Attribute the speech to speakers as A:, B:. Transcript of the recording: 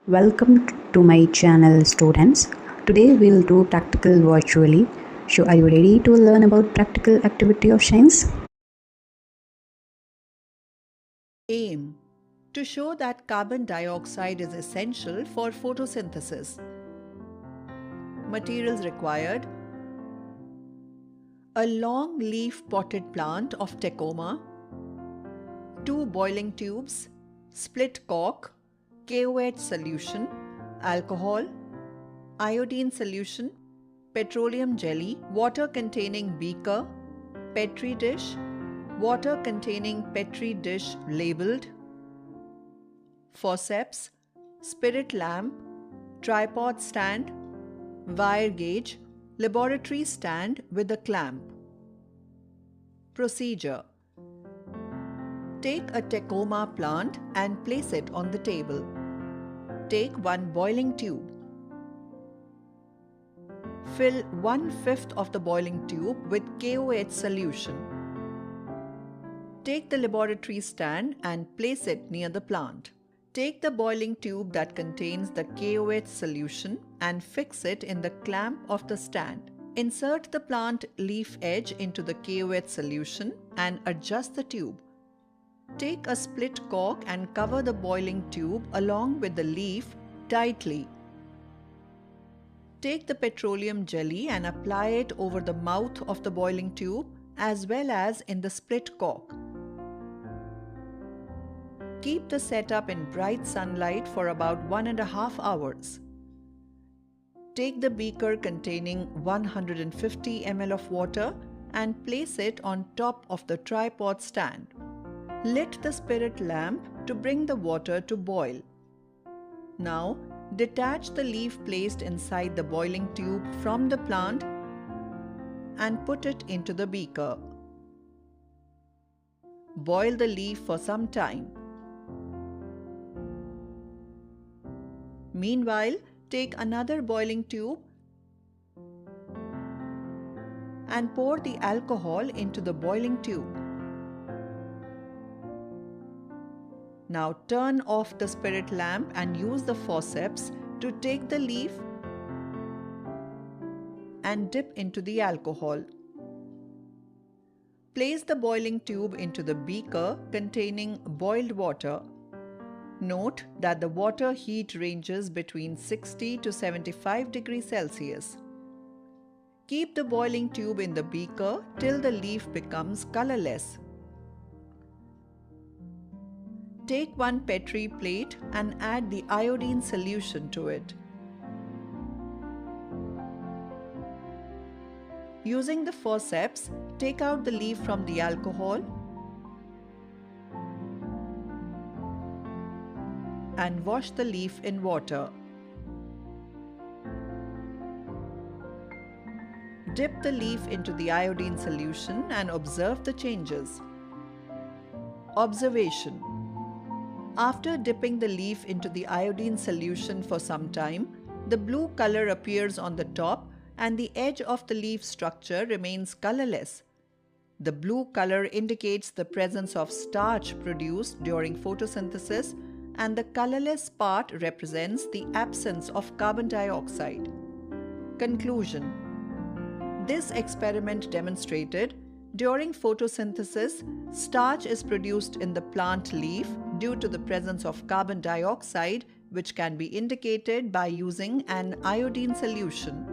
A: Welcome to my channel, students. Today we'll do practical virtually. So are you ready to learn about practical activity of science?
B: Aim: to show that carbon dioxide is essential for photosynthesis. Materials required: a long leaf potted plant of Tecoma, 2 boiling tubes, split cork, KOH solution, alcohol, iodine solution, petroleum jelly, water containing beaker, petri dish, water containing petri dish labeled, forceps, spirit lamp, tripod stand, wire gauge, laboratory stand with a clamp. Procedure: take a Tecoma plant and place it on the table. Take 1 boiling tube. Fill 1/5 of the boiling tube with KOH solution. Take the laboratory stand and place it near the plant. Take the boiling tube that contains the KOH solution and fix it in the clamp of the stand. Insert the plant leaf edge into the KOH solution and adjust the tube. Take a split cork and cover the boiling tube along with the leaf tightly. Take the petroleum jelly and apply it over the mouth of the boiling tube as well as in the split cork. Keep the setup in bright sunlight for about 1.5 hours. Take the beaker containing 150 ml of water and place it on top of the tripod stand. Lit the spirit lamp to bring the water to boil. Now, detach the leaf placed inside the boiling tube from the plant and put it into the beaker. Boil the leaf for some time. Meanwhile, take another boiling tube and pour the alcohol into the boiling tube. Now turn off the spirit lamp and use the forceps to take the leaf and dip into the alcohol. Place the boiling tube into the beaker containing boiled water. Note that the water heat ranges between 60 to 75 degrees Celsius. Keep the boiling tube in the beaker till the leaf becomes colorless. Take 1 petri plate and add the iodine solution to it. Using the forceps, take out the leaf from the alcohol and wash the leaf in water. Dip the leaf into the iodine solution and observe the changes. Observation: after dipping the leaf into the iodine solution for some time, the blue color appears on the top and the edge of the leaf structure remains colorless. The blue color indicates the presence of starch produced during photosynthesis, and the colorless part represents the absence of carbon dioxide. Conclusion: this experiment demonstrated during photosynthesis, starch is produced in the plant leaf due to the presence of carbon dioxide, which can be indicated by using an iodine solution.